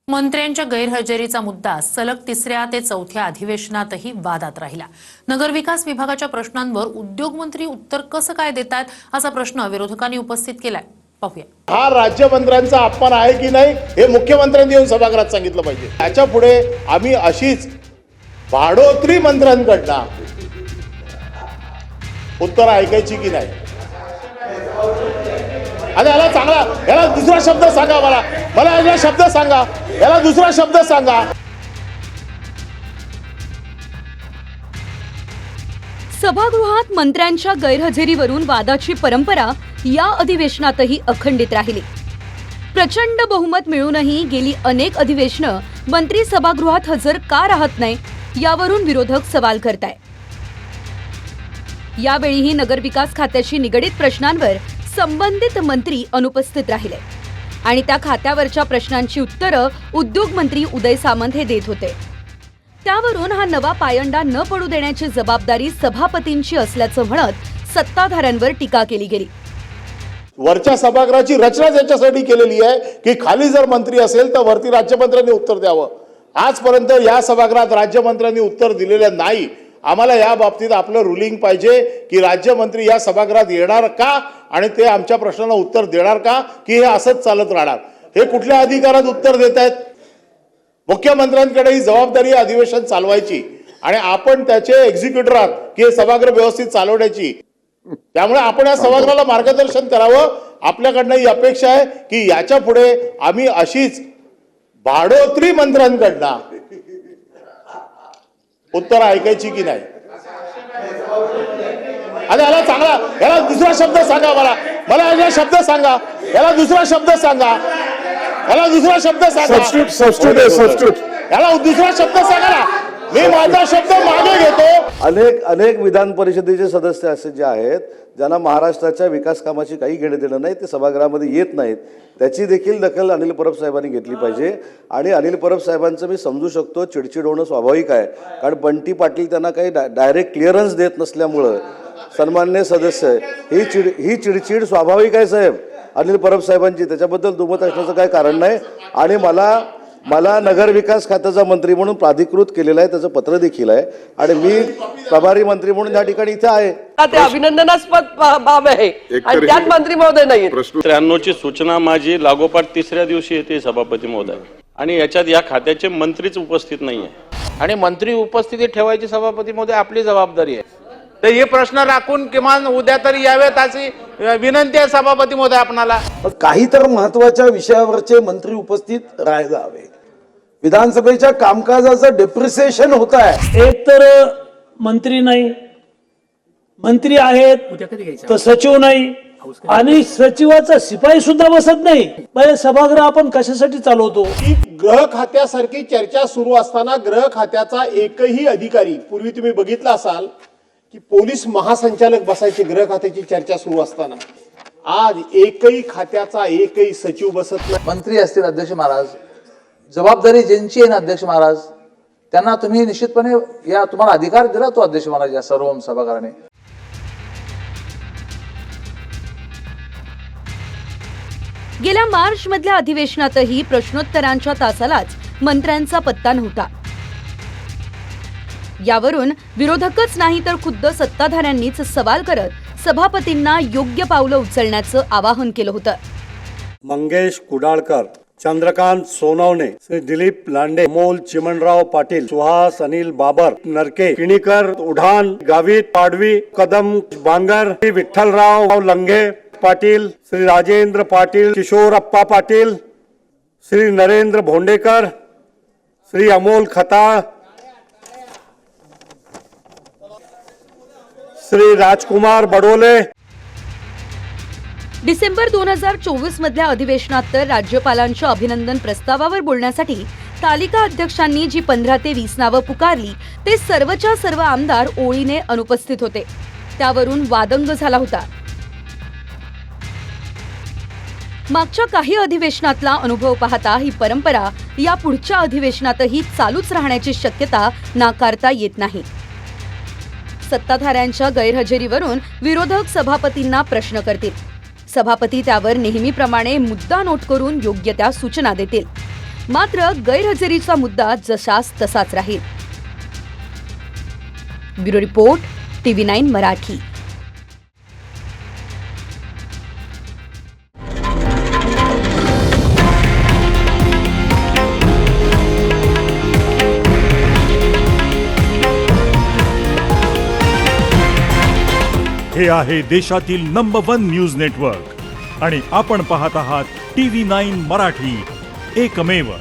मंत्र्यांच्या गैरहजेरीचा मुद्दा सलग तिसऱ्या ते चौथ्या अधिवेशनातही वादात राहिला। नगरविकास विभागाच्या प्रश्नांवर उद्योगमंत्री उत्तर कसं काय देतात असा प्रश्न विरोधकांनी उपस्थित केलाय। पाहूया। हा राज्यमंत्र्यांचा अपमान आहे की नाही हे मुख्यमंत्र्यांनी येऊन सभागृहात सांगितलं पाहिजे। याच्या पुढे आम्ही अशीच भाडोत्री मंत्र्यांकडनं उत्तर ऐकायची की नाही। आणि याला चांगला याला दुसरा शब्द सांगा, मला याला शब्द सांगा, याला दुसरा शब्द सांगा। सभागृहात मंत्र्यांच्या गैरहजेरीवरून वादाची परंपरा या अधिवेशनातही अखंडित राहिली। प्रचंड बहुमत मिळूनही गेली अनेक अधिवेशनं मंत्री सभागृहात हजर का राहत नाही यावरून विरोधक सवाल करताय। यावेळीही नगरविकास खात्याशी निगडित प्रश्नांवर संबंधित मंत्री अनुपस्थित राहिले आणि त्या खात्यावरच्या प्रश्नांची उत्तरं उद्योग मंत्री उदय सामंत हे देत होते। त्यावरून हा नवा पायंडा न पडू देण्याची जबाबदारी सभापतींची असल्याचं म्हणत सत्ताधाऱ्यांवर टीका केली गेली। वरच्या सभागृहाची रचना याच्यासाठी केलेली आहे की खाली जर मंत्री असेल तर वरती राज्यमंत्र्यांनी उत्तर द्यावं। आजपर्यंत या सभागृहात राज्यमंत्र्यांनी उत्तर दिलेलं नाही। आम्हाला या बाबतीत आपलं रुलिंग पाहिजे की राज्यमंत्री या सभागृहात येणार का आणि ते आमच्या प्रश्नांना उत्तर देणार का की हे असंच चालत राहणार। हे कुठल्या अधिकारात उत्तर देत आहेत? मुख्यमंत्र्यांकडे ही जबाबदारी अधिवेशन चालवायची आणि आपण त्याचे एक्झिक्युटिव्ह आहात की हे सभागृह व्यवस्थित चालवण्याची। त्यामुळे आपण या सभागृहाला मार्गदर्शन करावं। आपल्याकडनं ही अपेक्षा आहे की याच्या पुढे आम्ही अशीच भाडोत्री मंत्र्यांकडनं उत्तर ऐकायची की नाही। आणि याला चांगला याला दुसरा शब्द सांगा, मला याला शब्द सांगा, याला दुसरा शब्द सांगा, याला दुसरा शब्द सांगा, याला दुसरा शब्द सांगा ना। मी माझा शब्द मागे घेतो। अनेक विधान परिषदेचे सदस्य असे जे आहेत ज्यांना महाराष्ट्राच्या विकास कामाची काही घेणं देणं नाही, ते सभागृहामध्ये येत नाहीत, त्याची देखील दखल अनिल परब साहेबांनी घेतली पाहिजे। आणि अनिल परब साहेबांचं मी समजू शकतो, चिडचिड होणं स्वाभाविक आहे, कारण बंटी पाटील त्यांना काही डायरेक्ट क्लिअरन्स देत नसल्यामुळं सन्माननीय सदस्य ही चिडचिड स्वाभाविक आहे साहेब अनिल परब साहेबांची, त्याच्याबद्दल दुमत असण्याचं काही कारण नाही। आणि मला नगर विकास खात्याचा मंत्री म्हणून प्राधिकृत केलेलं आहे, त्याचं पत्र देखील आहे आणि मी प्रभारी मंत्री म्हणून या ठिकाणी इथे आहे। ते अभिनंदनास्पद बाब आहे आणि त्यात मंत्री महोदय नाही। 93 ची सूचना माझी लागोपाठ तिसऱ्या दिवशी येते सभापती महोदय, आणि याच्यात या खात्याचे मंत्रीच उपस्थित नाहीये आणि मंत्री उपस्थिती ठेवायची सभापती महोदय आपली जबाबदारी आहे। तर हे प्रश्न राखून किमान उद्या तरी यावेत अशी विनंती आहे सभापती महोदय आपणाला। काही तर महत्वाच्या विषयावरचे मंत्री उपस्थित राहायला हवे। विधानसभेच्या कामकाजाचं डिप्रिसिएशन होत आहे। एक तर मंत्री नाही, मंत्री आहेत तर सचिव नाही आणि सचिवाचा शिपाई सुद्धा बसत नाही। सभागृह आपण कशासाठी चालवतो? की गृह खात्यासारखी चर्चा सुरू असताना गृह खात्याचा एकही अधिकारी, पूर्वी तुम्ही बघितलं असाल की पोलीस महासंचालक बसायचे ग्रह खात्याची चर्चा सुरू असताना, आज एकही खात्याचा एकही सचिव बसत नाही। मंत्री असतील अध्यक्ष महाराज, जबाबदारी ज्यांची आहे ना अध्यक्ष महाराज, त्यांना तुम्ही निश्चितपणे या तुम्हाला अधिकार दिला तो अध्यक्ष महाराज या सर्व सभागृहाने। गेल्या मार्च मधल्या अधिवेशनातही प्रश्नोत्तरांच्या तासालाच मंत्र्यांचा पत्ता नव्हता। यावरून विरोधकच नाही तर खुद्द सत्ताधाऱ्यांनीच सवाल करत सभापतींना योग्य पावलं उचलण्याचं आवाहन केलं होतं। मंगेश कुडाळकर, चंद्रकांत सोनवणे, श्री दिलीप लांडे, अमोल चिमणराव पाटील, सुहास अनिल बाबर, नरके, किणीकर, उढान, गावित, पाडवी, कदम, बांगर, विठ्ठलराव लंघे पाटील, श्री राजेंद्र पाटील, किशोरप्पा पाटील, श्री नरेंद्र भोंडेकर, श्री अमोल खताळ, श्री राजकुमार बडोले। डिसेंबर 2024 मधल्या अधिवेशनात तर राज्यपालांच्या अभिनंदन प्रस्तावावर बोलण्यासाठी तालिका अध्यक्षांनी जी 15 ते 20 नावं पुकारली ते सर्वच्या सर्व आमदार ओळीने अनुपस्थित होते। त्यावरून वादंग झाला होता। मागच्या काही अधिवेशनातला अनुभव पाहता ही परंपरा या पुढच्या अधिवेशनातही चालूच राहण्याची शक्यता नाकारता येत नाही। सत्ताधाऱ्यांच्या गैरहजेरीवरून विरोधक सभापतींना प्रश्न करतील, सभापती त्यावर नेहमीप्रमाणे मुद्दा नोट करून योग्य त्या सूचना देतील। मात्र गैरहजेरीचा मुद्दा जसाच तसाच राहील. Bureau report, TV9 Marathi. हे आहे देशातील नंबर 1 न्यूज नेटवर्क आणि आपण पाहत आहात TV9 मराठी, एकमेव.